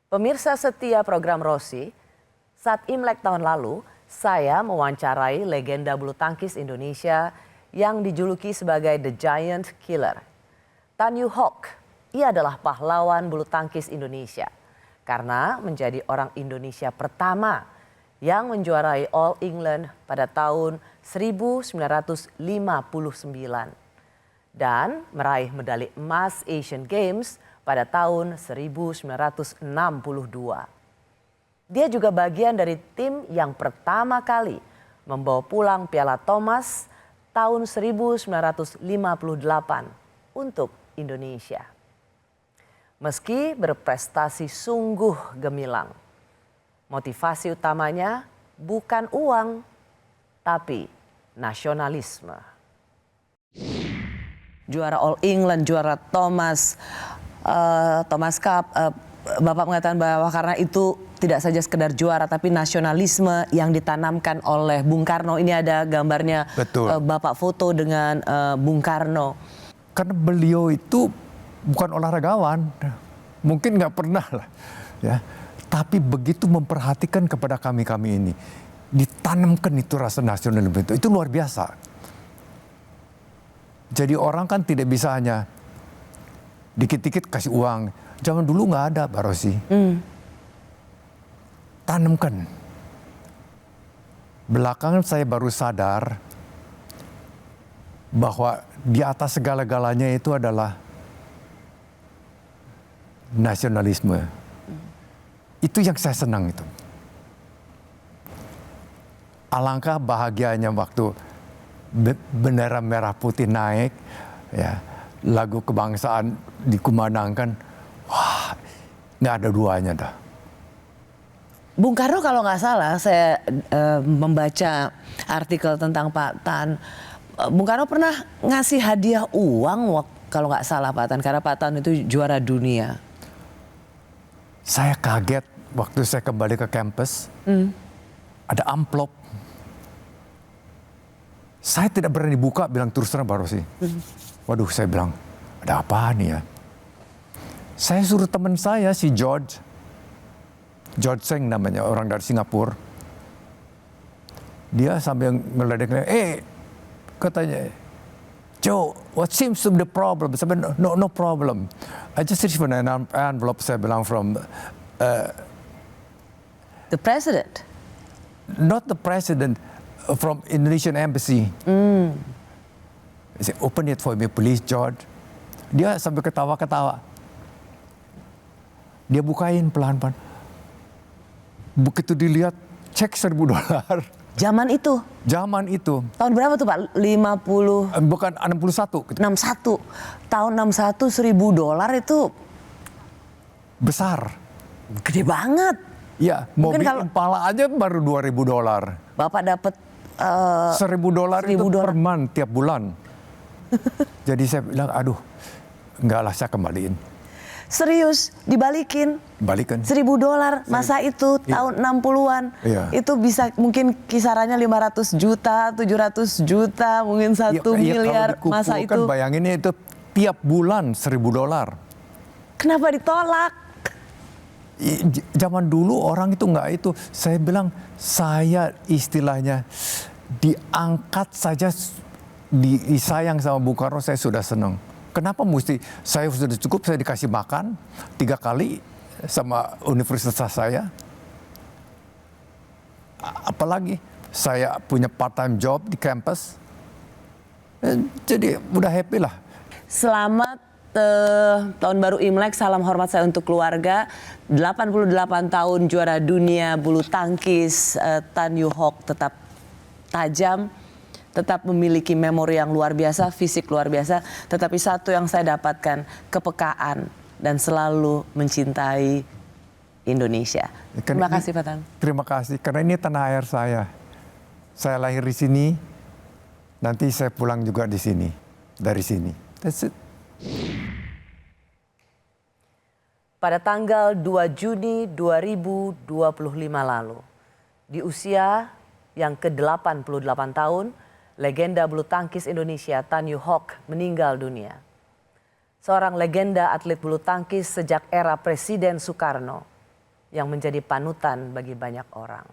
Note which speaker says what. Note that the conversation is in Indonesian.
Speaker 1: Pemirsa setia program Rossi, saat Imlek tahun lalu, saya mewawancarai legenda bulu tangkis Indonesia yang dijuluki sebagai The Giant Killer. Tan Yu Hock, ia adalah pahlawan bulu tangkis Indonesia karena menjadi orang Indonesia pertama yang menjuarai All England pada tahun 1959 dan meraih medali emas Asian Games pada tahun 1962. Dia juga bagian dari tim yang pertama kali membawa pulang Piala Thomas tahun 1958 untuk Indonesia. Meski berprestasi sungguh gemilang, motivasi utamanya bukan uang, tapi nasionalisme. Juara All England, juara Thomas Cup, Bapak mengatakan bahwa karena itu tidak saja sekedar juara, tapi nasionalisme yang ditanamkan oleh Bung Karno. Ini ada gambarnya.
Speaker 2: Betul.
Speaker 1: Bapak foto dengan Bung Karno.
Speaker 2: Karena beliau itu bukan olahragawan, mungkin nggak pernah lah, ya. Tapi begitu memperhatikan kepada kami ini, ditanamkan itu rasa nasionalisme itu luar biasa. Jadi orang kan tidak bisa hanya dikit-dikit kasih uang. Zaman dulu nggak ada, Pak Rossi. Tanamkan. Belakangan saya baru sadar bahwa di atas segala-galanya itu adalah nasionalisme. Itu yang saya senang itu. Alangkah bahagianya waktu bendera merah putih naik, ya, lagu kebangsaan dikumandangkan, wah, nggak ada duanya dah.
Speaker 1: Bung Karno kalau nggak salah, saya membaca artikel tentang Pak Tan, Bung Karno pernah ngasih hadiah uang kalau nggak salah Pak Tan, karena Pak Tan itu juara dunia.
Speaker 2: Saya kaget waktu saya kembali ke kampus, ada amplop. Saya tidak berani buka, bilang terus terang Pak Rossi. Waduh, saya bilang, ada apa nih ya? Saya suruh teman saya, si George Seng namanya, orang dari Singapura. Dia sambil ngeledek, katanya, Joe, what seems to be the problem? Saya bilang, no problem. I just received an envelope, saya bilang, from
Speaker 1: The president?
Speaker 2: Not the president, from Indonesian Embassy. I said, open it for me, please, George. Dia sambil ketawa-ketawa. Dia bukain pelan-pelan. Begitu dilihat, cek $1.000.
Speaker 1: Zaman itu?
Speaker 2: Zaman itu.
Speaker 1: Tahun berapa tuh Pak? 50?
Speaker 2: Bukan, 61.
Speaker 1: 61. Tahun 61 $1.000 itu
Speaker 2: besar.
Speaker 1: gede banget.
Speaker 2: Ya, mobil Impala aja baru $2.000.
Speaker 1: Bapak dapat
Speaker 2: $1.000 itu per month tiap bulan. Jadi saya bilang, aduh, enggak lah, saya kembaliin.
Speaker 1: Serius, dibalikin?
Speaker 2: Balikan.
Speaker 1: $1.000 masa itu, tahun 60-an.
Speaker 2: Iya.
Speaker 1: Itu bisa mungkin kisarannya 500 juta, 700 juta, mungkin 1 miliar masa itu.
Speaker 2: Bayanginnya itu tiap bulan $1.000.
Speaker 1: Kenapa ditolak?
Speaker 2: Zaman dulu orang itu nggak itu. Saya bilang, saya istilahnya diangkat saja, disayang sama Bung Karno, saya sudah senang. Kenapa mesti saya sudah cukup, saya dikasih makan 3 kali sama universitas saya. Apalagi saya punya part-time job di kampus. Jadi udah happy lah.
Speaker 1: Selamat tahun baru Imlek, salam hormat saya untuk keluarga. 88 tahun juara dunia bulu tangkis, Tan Yu Hock tetap tajam, tetap memiliki memori yang luar biasa, fisik luar biasa. Tetapi satu yang saya dapatkan, kepekaan dan selalu mencintai Indonesia. Terima kasih Pak Tan.
Speaker 2: Terima kasih, karena ini tanah air saya. Saya lahir di sini, nanti saya pulang juga di sini, dari sini. That's it.
Speaker 1: Pada tanggal 2 Juni 2025 lalu, di usia yang ke-88 tahun, legenda bulu tangkis Indonesia Tan Yu Hock meninggal dunia. Seorang legenda atlet bulu tangkis sejak era Presiden Soekarno, yang menjadi panutan bagi banyak orang.